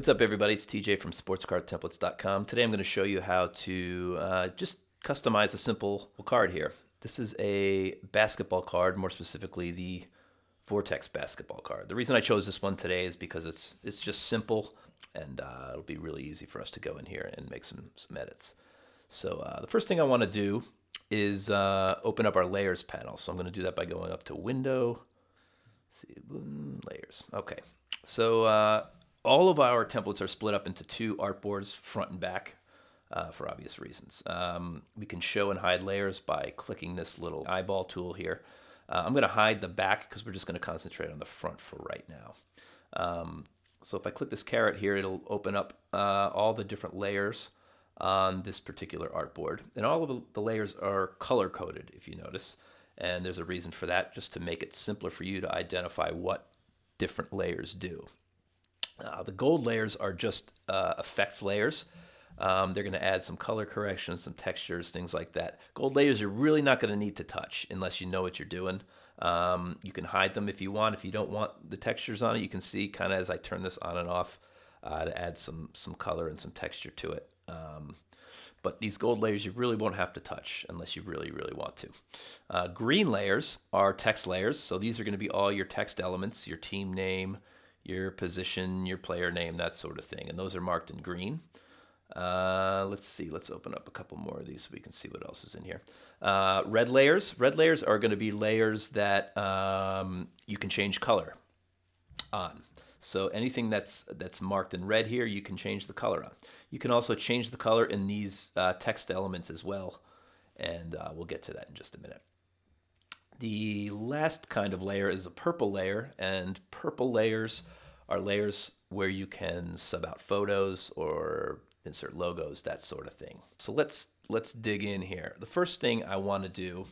Hey, what's up, everybody? It's TJ from sportscardtemplates.com. Today I'm going to show you how to just customize a simple card here. This is a basketball card, more specifically the Vortex basketball card. The reason I chose this one today is because it's just simple, and it'll be really easy for us to go in here and make some edits. So the first thing I want to do is open up our layers panel. So I'm going to do that by going up to Window, Layers. Okay. So all of our templates are split up into two artboards, front and back, for obvious reasons. We can show and hide layers by clicking this little eyeball tool here. I'm going to hide the back because we're just going to concentrate on the front for right now. So if I click this caret here, it'll open up all the different layers on this particular artboard. And all of the layers are color-coded, if you notice. And there's a reason for that, just to make it simpler for you to identify what different layers do. The gold layers are just effects layers. They're going to add some color corrections, some textures, things like that. Gold layers you're really not going to need to touch unless you know what you're doing. You can hide them if you want. If you don't want the textures on it, you can see kind of as I turn this on and off to add some color and some texture to it. But these gold layers you really won't have to touch unless you really, really want to. Green layers are text layers. So these are going to be all your text elements, your team name, your position, your player name, that sort of thing. And those are marked in green. Let's see. Let's open up a couple more of these so we can see what else is in here. Red layers. Red layers are going to be layers that you can change color on. So anything that's marked in red here, you can change the color on. You can also change the color in these text elements as well. And we'll get to that in just a minute. The last kind of layer is a purple layer, and purple layers are layers where you can sub out photos or insert logos, that sort of thing. So let's dig in here. The first thing I want to do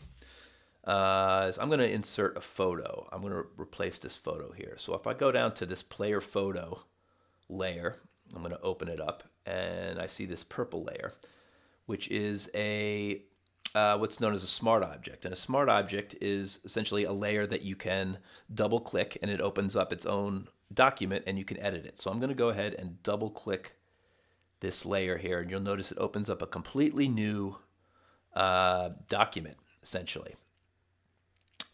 is I'm going to insert a photo. I'm going to replace this photo here. So if I go down to this player photo layer, I'm going to open it up, and I see this purple layer, which is a what's known as a smart object. And a smart object is essentially a layer that you can double click and it opens up its own document and you can edit it. So I'm going to go ahead and double click this layer here, and you'll notice it opens up a completely new document essentially.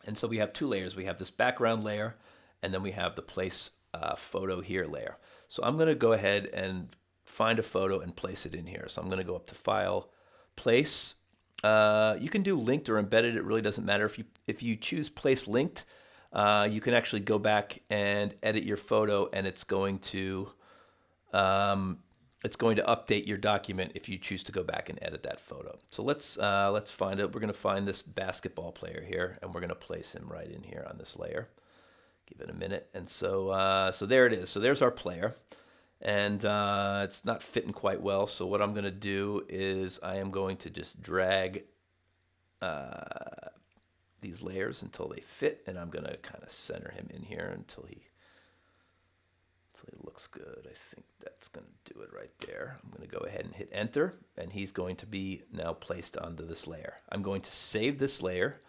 And so we have two layers. We have this background layer, and then we have the place photo here layer. So I'm going to go ahead and find a photo and place it in here. So I'm going to go up to File, Place. You can do linked or embedded. It really doesn't matter. If you choose place linked, you can actually go back and edit your photo, and it's going to update your document if you choose to go back and edit that photo. So let's find it. We're going to find this basketball player here, and we're going to place him right in here on this layer. Give it a minute, and so there it is. So there's our player. And it's not fitting quite well, so what I'm going to do is I am going to just drag these layers until they fit, and I'm going to kind of center him in here until he looks good. I think that's going to do it right there. I'm going to go ahead and hit enter, and he's going to be now placed onto this layer. I'm going to save this layer.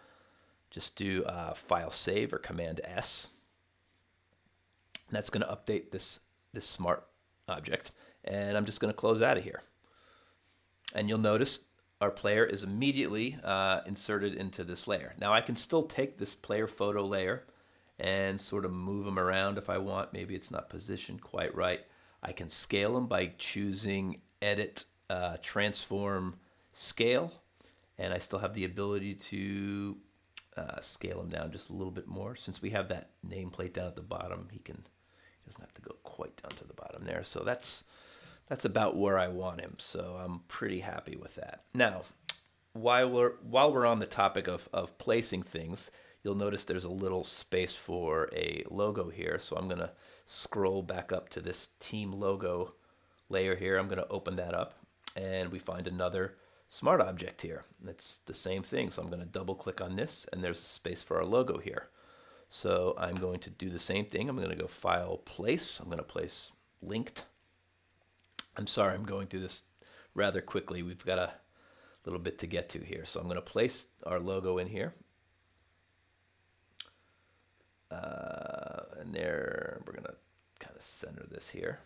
Just do File Save or Command S. And that's going to update this smart object, and I'm just going to close out of here. And you'll notice our player is immediately inserted into this layer. Now I can still take this player photo layer and sort of move him around if I want. Maybe it's not positioned quite right. I can scale him by choosing Edit, Transform, Scale, and I still have the ability to scale him down just a little bit more. Since we have that nameplate down at the bottom, he doesn't have to go quite down to the bottom there. So that's about where I want him. So I'm pretty happy with that. Now, while we're on the topic of placing things, you'll notice there's a little space for a logo here. So I'm going to scroll back up to this team logo layer here. I'm going to open that up, and we find another smart object here. It's the same thing. So I'm going to double click on this, and there's a space for our logo here. So I'm going to do the same thing. I'm going to go File, Place. I'm going to place Linked. I'm sorry, I'm going through this rather quickly. We've got a little bit to get to here. So I'm going to place our logo in here. And there, we're going to kind of center this here.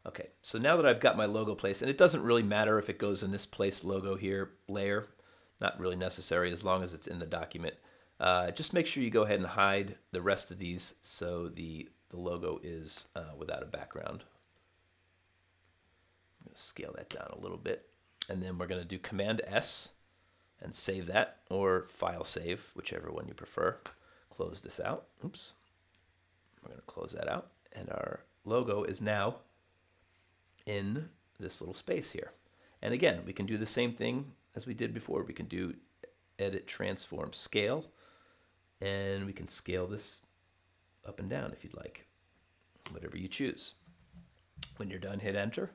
Okay, so now that I've got my logo placed, and it doesn't really matter if it goes in this place logo here layer, not really necessary as long as it's in the document. Just make sure you go ahead and hide the rest of these so the logo is without a background. I'm going to scale that down a little bit. And then we're going to do Command S and save that, or File Save, whichever one you prefer. Close this out. Oops. We're going to close that out. And our logo is now in this little space here. And again, we can do the same thing as we did before. We can do Edit, Transform, Scale. And we can scale this up and down if you'd like, whatever you choose. When you're done, hit Enter.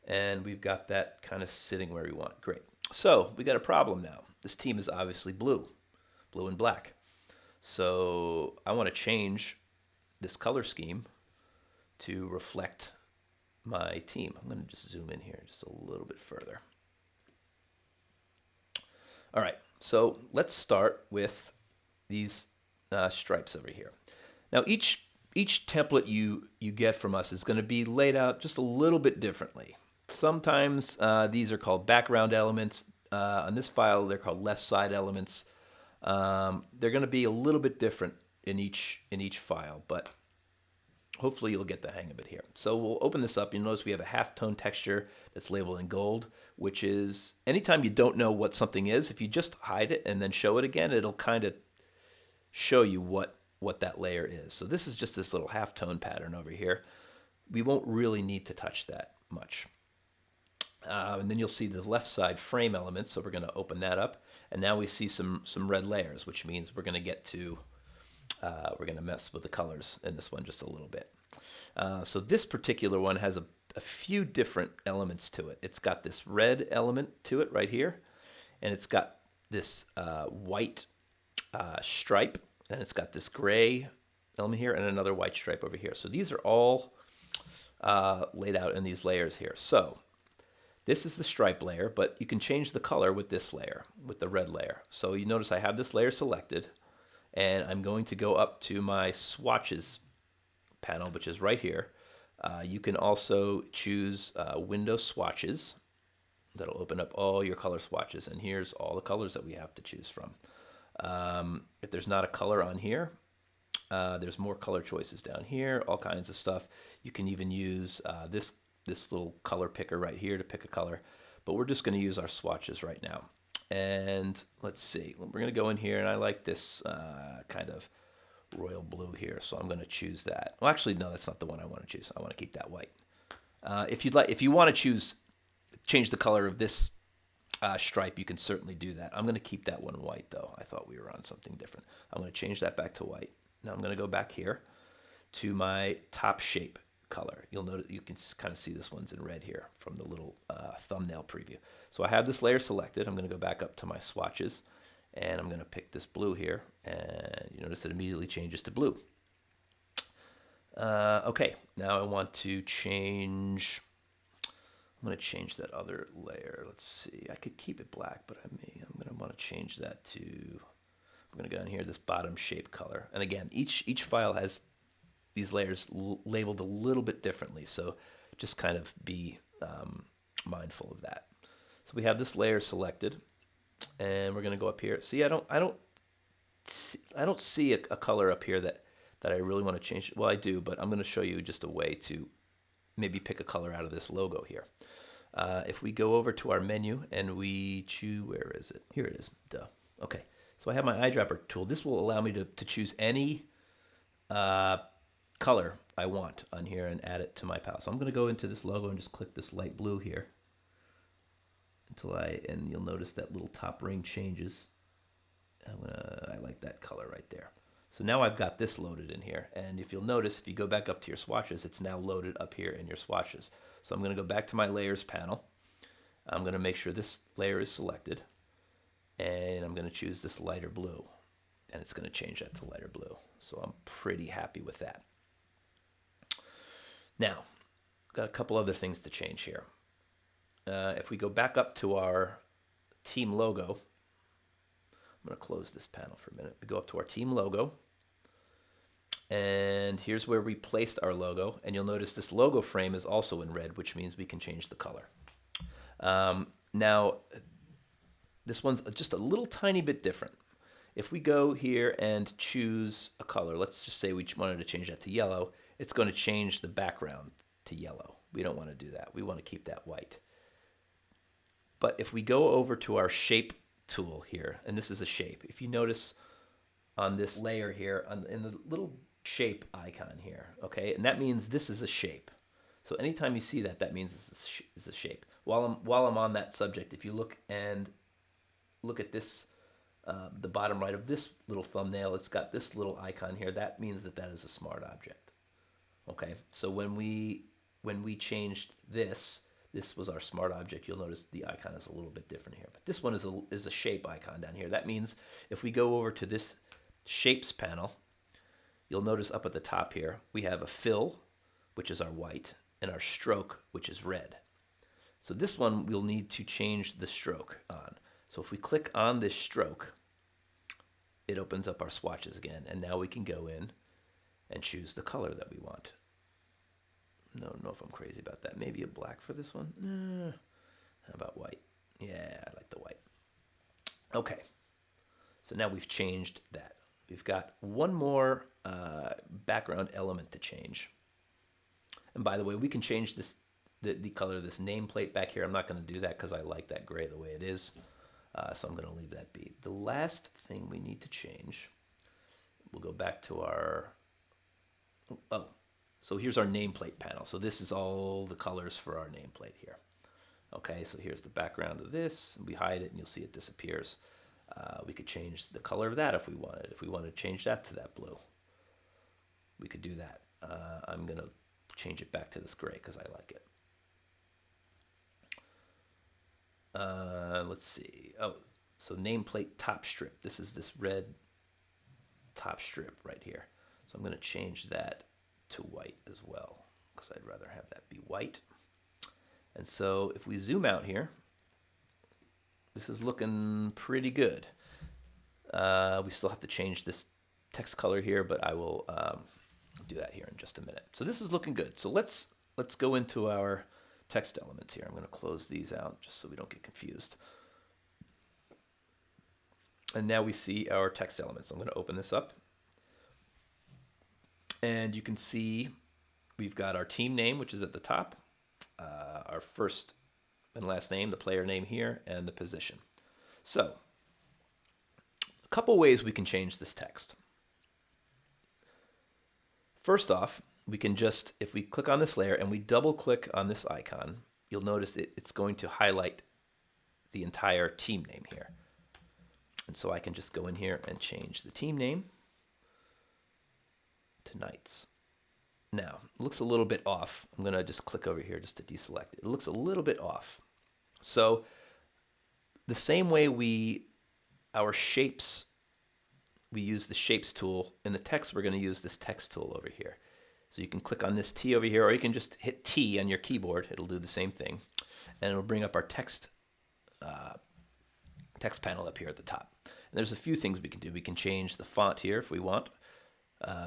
And we've got that kind of sitting where we want. Great. So we got a problem now. This team is obviously blue and black. So I want to change this color scheme to reflect my team. I'm going to just zoom in here just a little bit further. All right, so let's start with these stripes over here. Now each template you get from us is going to be laid out just a little bit differently. Sometimes these are called background elements. On this file, they're called left side elements. They're going to be a little bit different in each file, but hopefully you'll get the hang of it here. So we'll open this up. You'll notice we have a half-tone texture that's labeled in gold, which is anytime you don't know what something is, if you just hide it and then show it again, it'll kind of show you what that layer is. So this is just this little half-tone pattern over here. We won't really need to touch that much. And then you'll see the left side frame elements, so we're going to open that up. And now we see some red layers, which means we're going to get to, we're going to mess with the colors in this one just a little bit. So this particular one has a few different elements to it. It's got this red element to it right here, and it's got this white stripe, and it's got this gray element here, and another white stripe over here. So these are all laid out in these layers here. So this is the stripe layer, but you can change the color with this layer, with the red layer. So you notice I have this layer selected, and I'm going to go up to my swatches panel, which is right here. You can also choose window swatches. That'll open up all your color swatches, and here's all the colors that we have to choose from. If there's not a color on here, there's more color choices down here, all kinds of stuff. You can even use this little color picker right here to pick a color, but we're just going to use our swatches right now. And let's see, we're going to go in here, and I like this kind of royal blue here, so I'm going to choose that. Well, actually, no, that's not the one I want to choose. I want to keep that white. If you want to change the color of this stripe, you can certainly do that. I'm going to keep that one white, though. I thought we were on something different. I'm going to change that back to white. Now I'm going to go back here to my top shape color. You'll notice you can kind of see this one's in red here from the little thumbnail preview. So I have this layer selected. I'm going to go back up to my swatches, and I'm going to pick this blue here, and you notice it immediately changes to blue. Okay, now I want to change. I'm going to change that other layer. Let's see. I could keep it black, but I'm going to want to change that to. I'm going to go down here, this bottom shape color. And again, each file has these layers labeled a little bit differently, so just kind of be mindful of that. So we have this layer selected, and we're going to go up here. See, I don't see a color up here that I really want to change. Well, I do, but I'm going to show you just a way to maybe pick a color out of this logo here. If we go over to our menu and we choose, where is it? Here it is. Duh. Okay. So I have my eyedropper tool. This will allow me to choose any color I want on here and add it to my palette. So I'm going to go into this logo and just click this light blue here and you'll notice that little top ring changes. I like that color right there. So now I've got this loaded in here, and if you'll notice, if you go back up to your swatches, it's now loaded up here in your swatches. So I'm going to go back to my layers panel. I'm going to make sure this layer is selected, and I'm going to choose this lighter blue, and it's going to change that to lighter blue. So I'm pretty happy with that. Now, got a couple other things to change here. If we go back up to our team logo, I'm going to close this panel for a minute. We go up to our team logo, And here's where we placed our logo. And you'll notice this logo frame is also in red, which means we can change the color. Now, this one's just a little tiny bit different. If we go here and choose a color, let's just say we wanted to change that to yellow, it's going to change the background to yellow. We don't want to do that. We want to keep that white. But if we go over to our shape tool here, and this is a shape, if you notice on this layer here, in the little shape icon here, okay, and that means this is a shape. So anytime you see that, that means it's a shape. While I'm on that subject, if you look at this, the bottom right of this little thumbnail, it's got this little icon here. That means that is a smart object. Okay, so when we changed this was our smart object. You'll notice the icon is a little bit different here, but this one is a shape icon down here. That means if we go over to this shapes panel, you'll notice up at the top here we have a fill, which is our white, and our stroke, which is red. So this one we'll need to change the stroke on. So if we click on this stroke, it opens up our swatches again, and now we can go in and choose the color that we want. I don't know if I'm crazy about that. Maybe a black for this one? How about white? Yeah, I like the white. Okay, so now we've changed that. We've got one more background element to change. And by the way, we can change this the color of this nameplate back here. I'm not going to do that because I like that gray the way it is. So I'm going to leave that be. The last thing we need to change, we'll go back to our, so here's our nameplate panel. So this is all the colors for our nameplate here. Okay, so here's the background of this. We hide it and you'll see it disappears. We could change the color of that if we wanted. If we wanted to change that to that blue, we could do that. I'm going to change it back to this gray because I like it. Let's see. Oh, so nameplate top strip. This is this red top strip right here. So I'm going to change that to white as well because I'd rather have that be white. And so if we zoom out here, this is looking pretty good. We still have to change this text color here, but I will do that here in just a minute. So this is looking good. So let's go into our text elements here. I'm going to close these out just so we don't get confused. And now we see our text elements. I'm going to open this up. And you can see we've got our team name, which is at the top, our first and last name, the player name here, and the position. So a couple ways we can change this text. First off, we can just, if we click on this layer and we double click on this icon, you'll notice it's going to highlight the entire team name here. And so I can just go in here and change the team name to Knights. Now, it looks a little bit off. I'm going to just click over here just to deselect it. It looks a little bit off. So the same way our shapes, we use the shapes tool. In the text, we're going to use this text tool over here. So you can click on this T over here, or you can just hit T on your keyboard. It'll do the same thing. And it'll bring up our text panel up here at the top. And there's a few things we can do. We can change the font here if we want.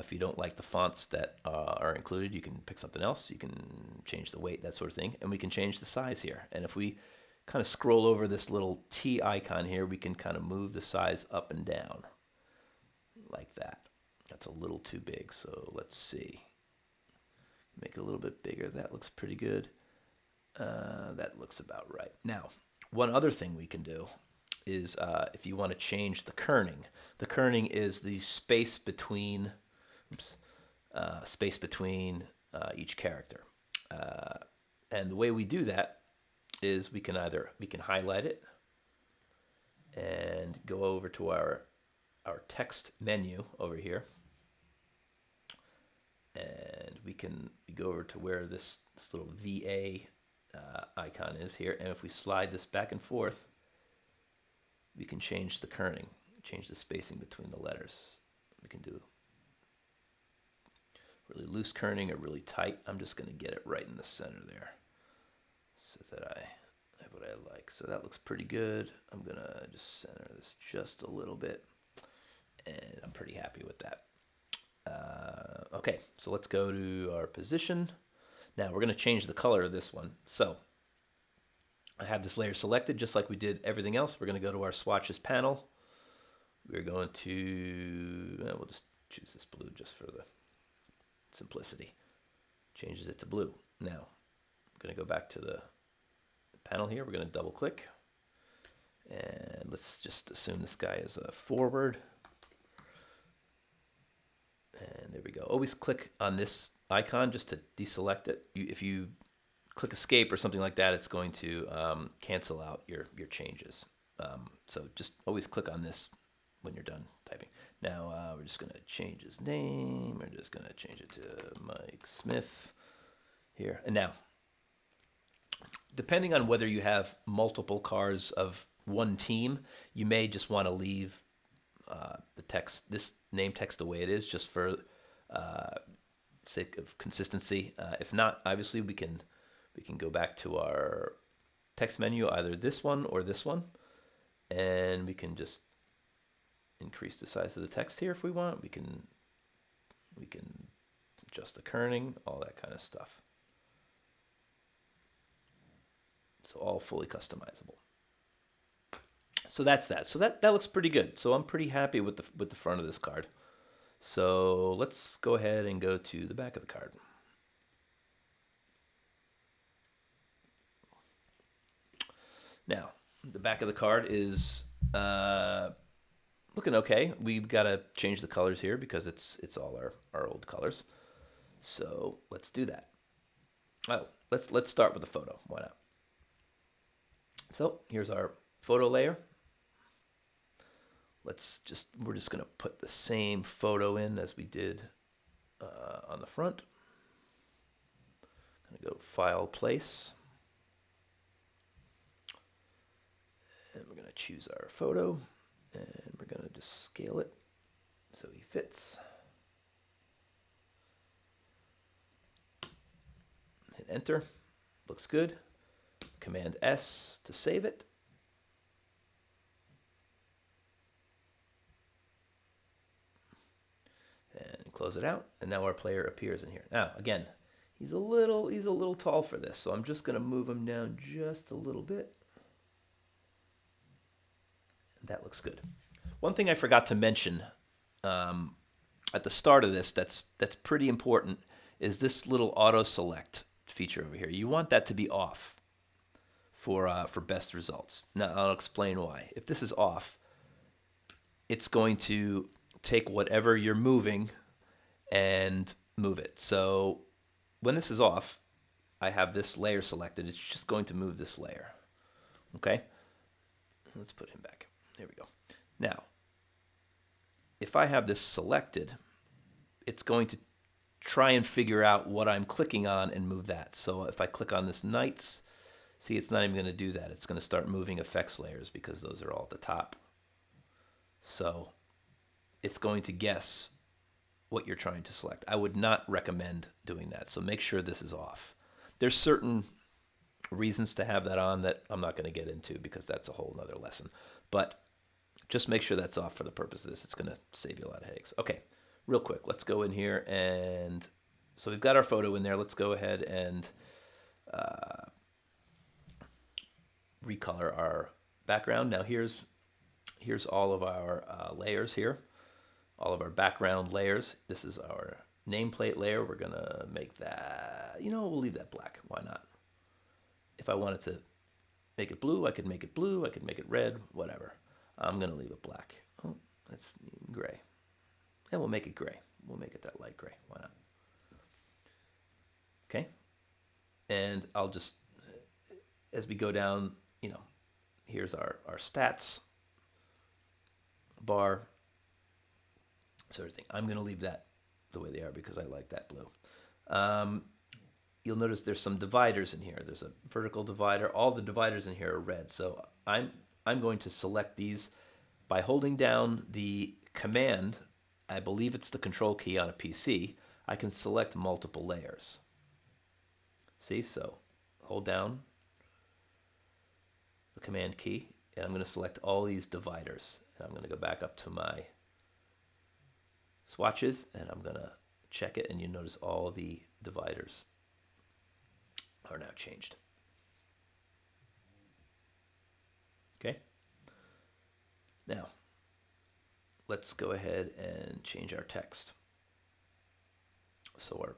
If you don't like the fonts that are included, you can pick something else. You can change the weight, that sort of thing. And we can change the size here. And if we kind of scroll over this little T icon here, we can kind of move the size up and down like that. That's a little too big, so let's see. Make it a little bit bigger. That looks pretty good. That looks about right. Now, one other thing we can do is if you want to change the kerning. The kerning is the space between, each character. And the way we do that is we can highlight it and go over to our text menu over here. And we go over to where this little VA icon is here. And if we slide this back and forth, we can change the kerning, change the spacing between the letters. We can do really loose kerning or really tight. I'm just going to get it right in the center there so that I have what I like. So that looks pretty good. I'm going to just center this just a little bit, and I'm pretty happy with that. Okay, so let's go to our position. Now we're going to change the color of this one. So I have this layer selected just like we did everything else. We're going to go to our swatches panel. We're going to, we'll just choose this blue just for the simplicity. Changes it to blue. Now I'm going to go back to the panel here. We're going to double click. And let's just assume this guy is a forward. And there we go. Always click on this icon just to deselect it. If you click escape or something like that, it's going to cancel out your changes. So just always click on this when you're done typing. Now we're just going to change his name. We're just going to change it to Mike Smith here. And now, depending on whether you have multiple cars of one team, you may just want to leave the text, this name text the way it is, just for sake of consistency. If not, obviously we can go back to our text menu, either this one or this one, and we can just increase the size of the text here if we want. We can adjust the kerning, all that kind of stuff. So all fully customizable. So that's that. So that looks pretty good. So I'm pretty happy with the front of this card. So let's go ahead and go to the back of the card. Now, the back of the card is looking okay. We've got to change the colors here because it's all our old colors. So let's do that. Oh, let's start with the photo. Why not? So here's our photo layer. We're just going to put the same photo in as we did on the front. I'm going to go File, Place. And we're going to choose our photo. And we're going to just scale it so he fits. Hit Enter. Looks good. Command S to save it. And close it out. And now our player appears in here. Now, again, he's a little tall for this, so I'm just going to move him down just a little bit. And that looks good. One thing I forgot to mention at the start of this that's pretty important is this little auto select feature over here. You want that to be off for best results. Now I'll explain why. If this is off, it's going to take whatever you're moving and move it. So when this is off, I have this layer selected. It's just going to move this layer. Okay? Let's put him back. There we go. Now, if I have this selected, it's going to try and figure out what I'm clicking on and move that. So if I click on this Knights, see, it's not even going to do that. It's going to start moving effects layers because those are all at the top. So it's going to guess what you're trying to select. I would not recommend doing that. So make sure this is off. There's certain reasons to have that on that I'm not going to get into because that's a whole nother lesson. But just make sure that's off for the purpose of this. It's going to save you a lot of headaches. Okay, real quick, let's go in here. And so we've got our photo in there. Let's go ahead and recolor our background. Now here's all of our layers here, all of our background layers. This is our nameplate layer. We're going to make that, we'll leave that black. Why not? If I wanted to make it blue, I could make it blue. I could make it red, whatever. I'm going to leave it black. Oh, that's gray. And we'll make it gray. We'll make it that light gray. Why not? Okay. And I'll just, as we go down, here's our stats bar, sort of thing. I'm going to leave that the way they are because I like that blue. You'll notice there's some dividers in here. There's a vertical divider. All the dividers in here are red. So I'm going to select these by holding down the command. I believe it's the control key on a PC. I can select multiple layers. See, so hold down the command key, and I'm going to select all these dividers. And I'm going to go back up to my swatches, and I'm gonna check it, and you notice all the dividers are now changed. Okay. Now, let's go ahead and change our text. So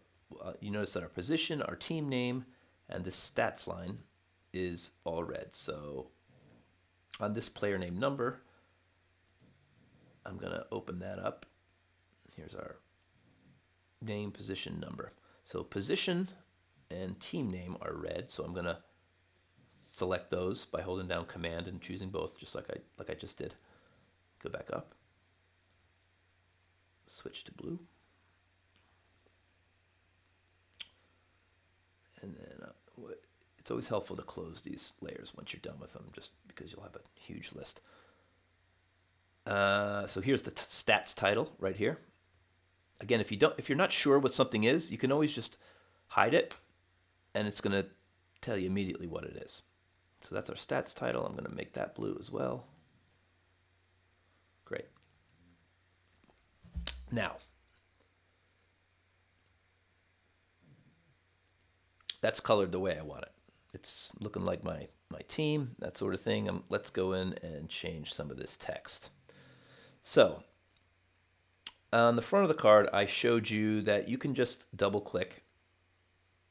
you notice that our position, our team name, and this stats line is all red. So on this player name number, I'm gonna open that up. Here's our name, position, number. So position and team name are red. So I'm gonna select those by holding down Command and choosing both, just like I just did. Go back up. Switch to blue. And then it's always helpful to close these layers once you're done with them, just because you'll have a huge list. So here's the stats title right here. Again, if you're not sure what something is, you can always just hide it, and it's going to tell you immediately what it is. So that's our stats title. I'm going to make that blue as well. Great. Now, that's colored the way I want it. It's looking like my team, that sort of thing. Let's go in and change some of this text. So on the front of the card, I showed you that you can just double click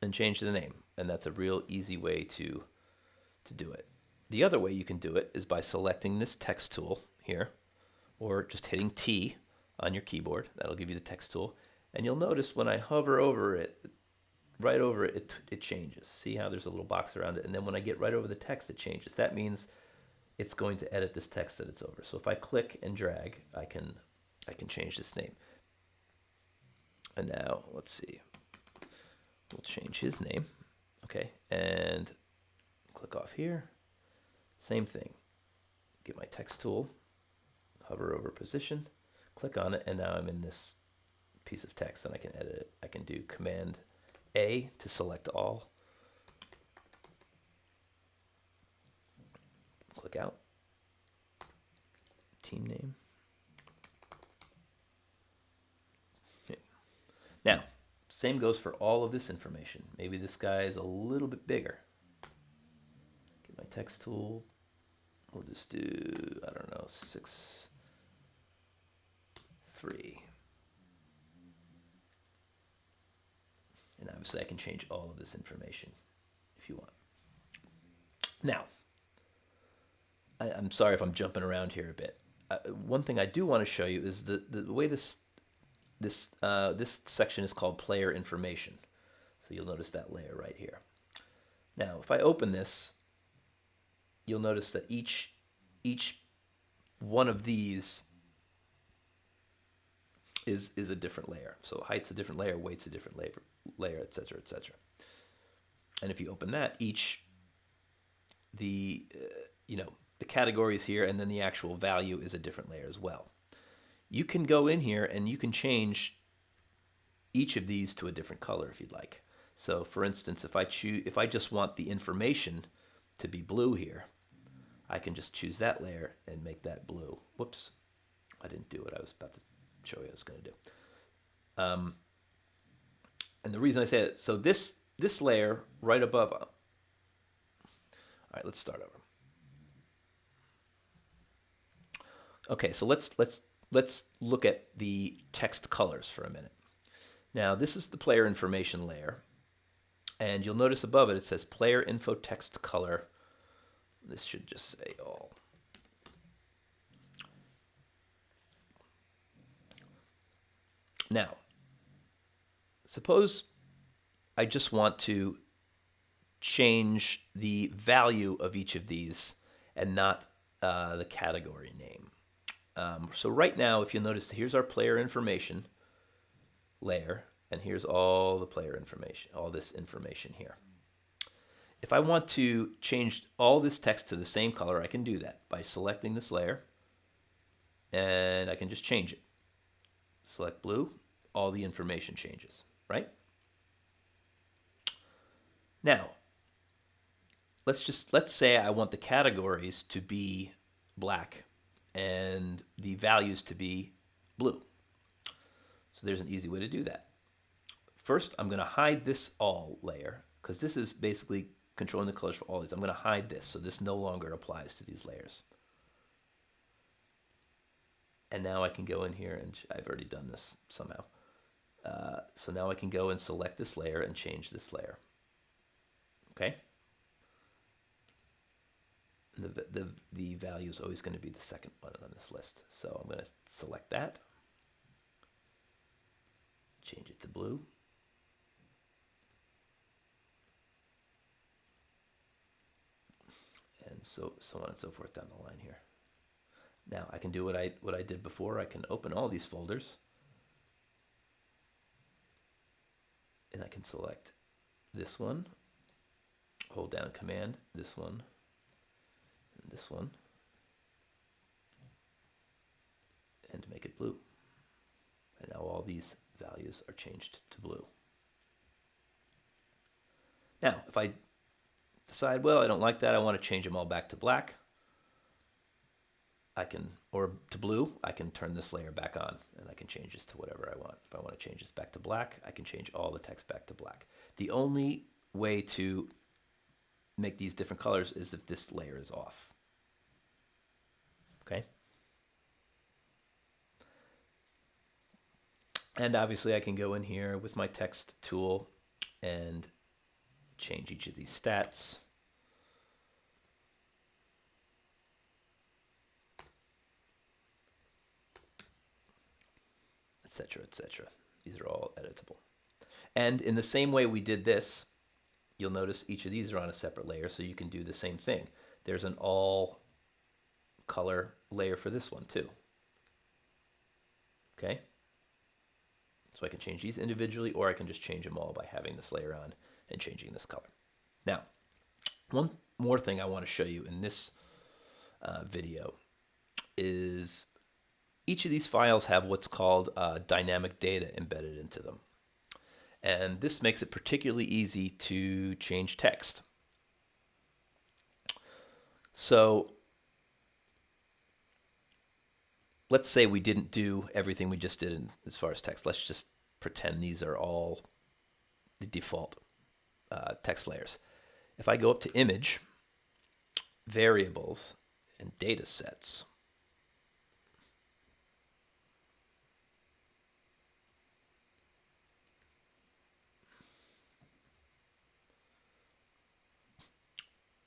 and change the name. And that's a real easy way to do it. The other way you can do it is by selecting this text tool here, or just hitting T on your keyboard. That'll give you the text tool. And you'll notice when I hover over it, right over it, it changes. See how there's a little box around it? And then when I get right over the text, it changes. That means it's going to edit this text that it's over. So if I click and drag, I can change this name. And now, let's see. We'll change his name. Okay, and click off here. Same thing. Get my text tool, hover over position, click on it, and now I'm in this piece of text, and I can edit it. I can do Command A to select all. Click out. Team name. Okay. Now, same goes for all of this information. Maybe this guy is a little bit bigger. Get my text tool. We'll just do, I don't know, 6'3". And obviously I can change all of this information if you want. Now, I'm sorry if I'm jumping around here a bit. One thing I do want to show you is the way this section is called player information. So you'll notice that layer right here. Now, if I open this, you'll notice that each one of these is a different layer. So height's a different layer, weight's a different layer, etc., etc. And if you open that, the categories here, and then the actual value is a different layer as well. You can go in here and you can change each of these to a different color if you'd like. So for instance, if I just want the information to be blue here, I can just choose that layer and make that blue. Whoops, I didn't do what I was about to show you I was going to do. And the reason I say it, so this layer right above. All right, let's start over. Okay, so let's look at the text colors for a minute. Now, this is the player information layer, and you'll notice above it, it says player info text color. This should just say all. Now, suppose I just want to change the value of each of these and not the category name. So right now, if you'll notice, here's our player information layer, and here's all the player information, all this information here. If I want to change all this text to the same color, I can do that by selecting this layer, and I can just change it. Select blue, all the information changes, right? Now, let's say I want the categories to be black and the values to be blue. So there's an easy way to do that. First, I'm going to hide this all layer because this is basically controlling the colors for all these. I'm going to hide this so this no longer applies to these layers. And now I can go in here, and I've already done this somehow. So now I can go and select this layer and change this layer. Okay? The value is always going to be the second one on this list. So I'm going to select that, change it to blue. And so on and so forth down the line here. Now I can do what I did before. I can open all these folders, and I can select this one, hold down Command, this one, and this one, and make it blue. And now all these values are changed to blue. Now, if I decide, well, I don't like that, I want to change them all back to black, I can, or to blue, I can turn this layer back on and I can change this to whatever I want. If I want to change this back to black, I can change all the text back to black. The only way to make these different colors is if this layer is off. Okay? And obviously I can go in here with my text tool and change each of these stats. Etc., etc. These are all editable. And in the same way we did this, you'll notice each of these are on a separate layer, so you can do the same thing. There's an all color layer for this one too. Okay? So I can change these individually, or I can just change them all by having this layer on and changing this color. Now, one more thing I want to show you in this video is each of these files have what's called dynamic data embedded into them. And this makes it particularly easy to change text. So let's say we didn't do everything we just did as far as text. Let's just pretend these are all the default text layers. If I go up to Image, Variables, and Data Sets,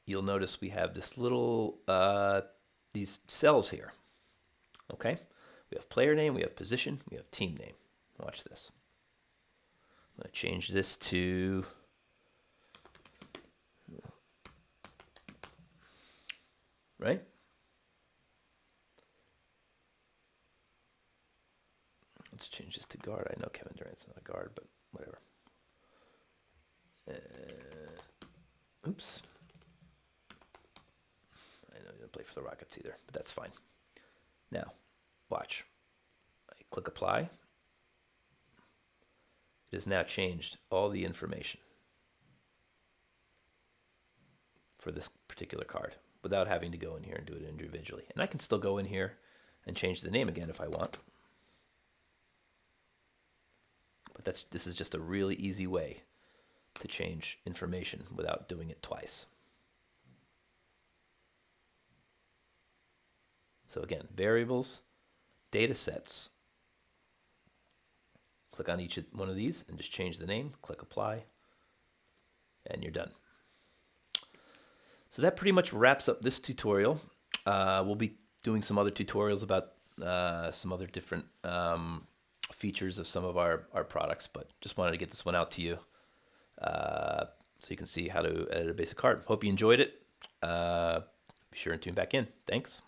you'll notice we have this little, these cells here. Okay? We have player name, we have position, we have team name. Watch this. I'm going to change this to right? Let's change this to guard. I know Kevin Durant's not a guard, but whatever. Oops. I know he didn't play for the Rockets either, but that's fine. Now, watch. I click Apply. It has now changed all the information for this particular card without having to go in here and do it individually. And I can still go in here and change the name again if I want. But this is just a really easy way to change information without doing it twice. So again, variables, data sets. Click on each one of these and just change the name, click apply, and you're done. So that pretty much wraps up this tutorial. We'll be doing some other tutorials about some other different features of some of our products, but just wanted to get this one out to you so you can see how to edit a basic card. Hope you enjoyed it. Be sure and tune back in. Thanks.